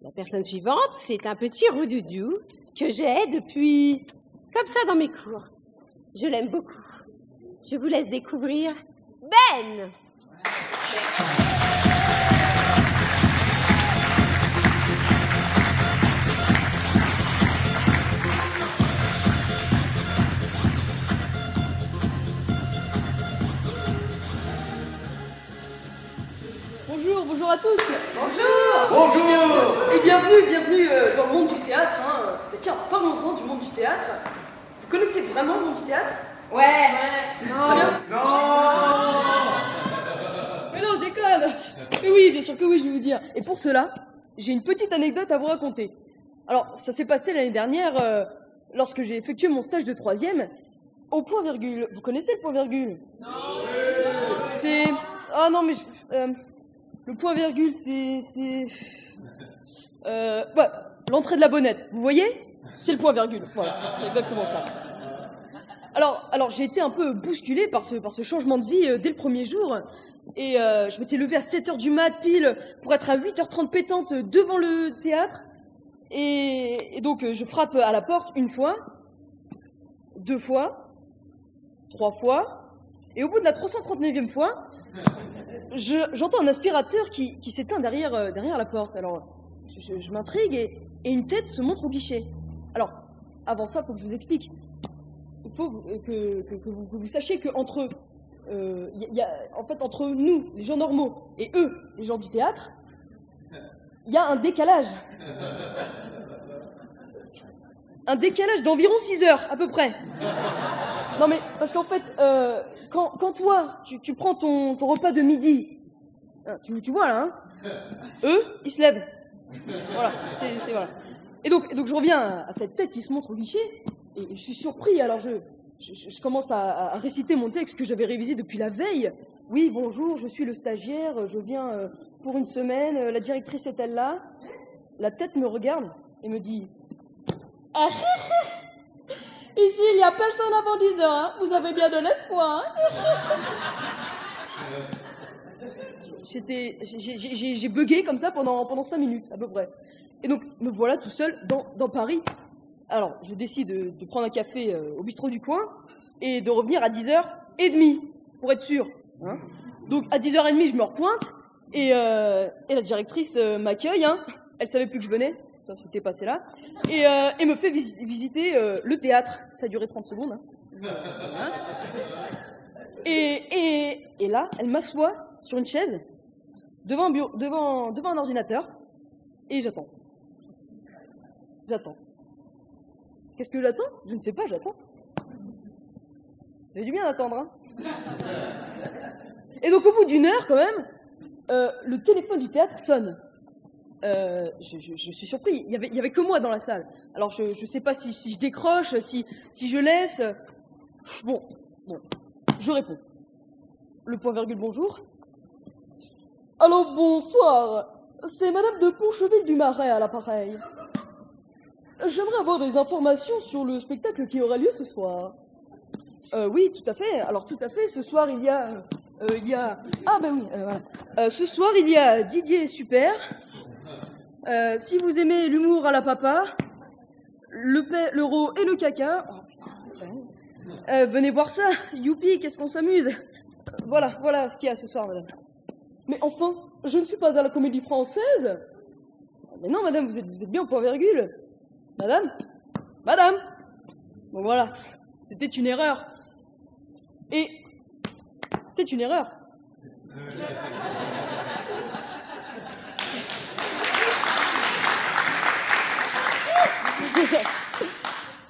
La personne suivante, c'est un petit roudoudou que j'ai depuis, comme ça, dans mes cours. Je l'aime beaucoup. Je vous laisse découvrir Ben. Bonjour à tous. Bonjour. Bonjour. Et bienvenue dans le monde du théâtre. Mais tiens, parlons-en du monde du théâtre. Vous connaissez vraiment le monde du théâtre? Ouais. Très bien. Non. Mais non, je déconne. Mais oui, bien sûr que oui, je vais vous dire. Et pour cela, j'ai une petite anecdote à vous raconter. Alors, ça s'est passé l'année dernière, lorsque j'ai effectué mon stage de 3e, au point virgule. Vous connaissez le point virgule? Non. C'est... Ah non, mais... Le point virgule, l'entrée de la bonnette, vous voyez? C'est le point virgule, voilà, c'est exactement ça. Alors j'ai été un peu bousculé par ce changement de vie dès le premier jour, et je m'étais levé à 7h du mat pile pour être à 8h30 pétante devant le théâtre, et donc je frappe à la porte une fois, 2 fois, 3 fois, et au bout de la 339e fois, j'entends un aspirateur qui s'éteint derrière la porte. Alors, je m'intrigue et une tête se montre au guichet. Alors, avant ça, il faut que je vous explique. Il faut que vous sachiez qu'entre entre nous, les gens normaux, et eux, les gens du théâtre, il y a un décalage. Un décalage d'environ 6 heures, à peu près. Non mais, parce qu'en fait, quand toi, tu prends ton repas de midi, tu vois là, hein, eux, ils se lèvent. Voilà, c'est voilà. Et donc je reviens à cette tête qui se montre au guichet, et je suis surpris, alors je commence à réciter mon texte que j'avais révisé depuis la veille. Oui, bonjour, je suis le stagiaire, je viens pour une semaine, la directrice est-elle là? La tête me regarde et me dit... Ah, ici, il n'y a personne avant 10 heures, hein. Vous avez bien de l'espoir, hein. J'ai bugué comme ça pendant 5 minutes, à peu près. Et donc, me voilà tout seul dans Paris. Alors, je décide de prendre un café au bistrot du coin et de revenir à 10h30, pour être sûr. Hein. Donc, à 10h30, je me repointe et la directrice m'accueille. Hein. Elle savait plus que je venais. Ça s'était passé là, et me fait visiter le théâtre. Ça a duré 30 secondes. Hein. Et là, elle m'assoit sur une chaise, devant un ordinateur, et j'attends. Qu'est-ce que j'attends? Je ne sais pas, j'attends. J'ai du bien d'attendre. Hein. Et donc, au bout d'1 heure, quand même, le téléphone du théâtre sonne. Je suis surpris, il y avait que moi dans la salle. Alors je sais pas si je décroche, si je laisse. Bon, je réponds. Le point virgule, bonjour. Allô, bonsoir. C'est Madame de Poncheville du Marais à l'appareil. J'aimerais avoir des informations sur le spectacle qui aura lieu ce soir. Oui, tout à fait. Alors tout à fait, ce soir il y a... Ah ben oui, voilà. Ce soir il y a Didier Super. Si vous aimez l'humour à la papa, l'euro et le caca, venez voir ça, youpi, qu'est-ce qu'on s'amuse. Voilà ce qu'il y a ce soir, madame. Mais enfin, je ne suis pas à la Comédie Française. Mais non, madame, vous êtes bien au point virgule. Madame. Bon voilà, c'était une erreur. Et c'était une erreur.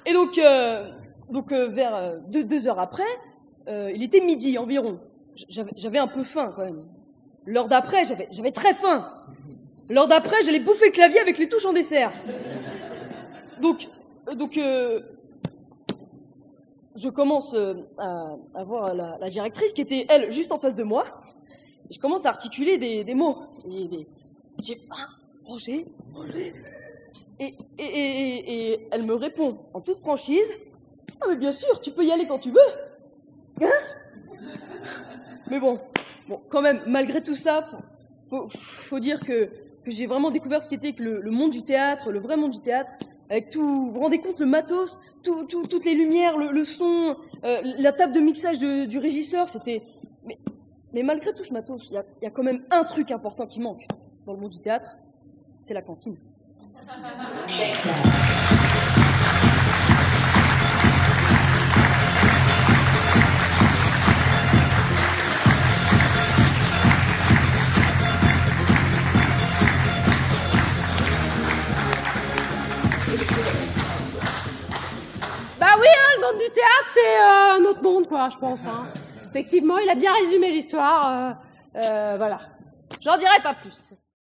Et donc vers 2 heures après, il était midi environ. J'avais un peu faim quand même. L'heure d'après, j'avais très faim. L'heure d'après, j'allais bouffer le clavier avec les touches en dessert. Donc je commence à voir la directrice qui était, elle, juste en face de moi. Et je commence à articuler des mots. J'ai Roger. Et elle me répond en toute franchise, ah mais bien sûr, tu peux y aller quand tu veux. Hein? Mais bon, quand même, malgré tout ça, faut dire que j'ai vraiment découvert ce qu'était que le monde du théâtre, le vrai monde du théâtre, avec tout, vous vous rendez compte, le matos, toutes les lumières, le son, la table de mixage du régisseur, c'était... Mais malgré tout ce matos, il y a quand même un truc important qui manque dans le monde du théâtre, c'est la cantine. Bah oui, hein, le monde du théâtre, c'est un autre monde, quoi, je pense. Hein. Effectivement, il a bien résumé l'histoire. Voilà. J'en dirai pas plus.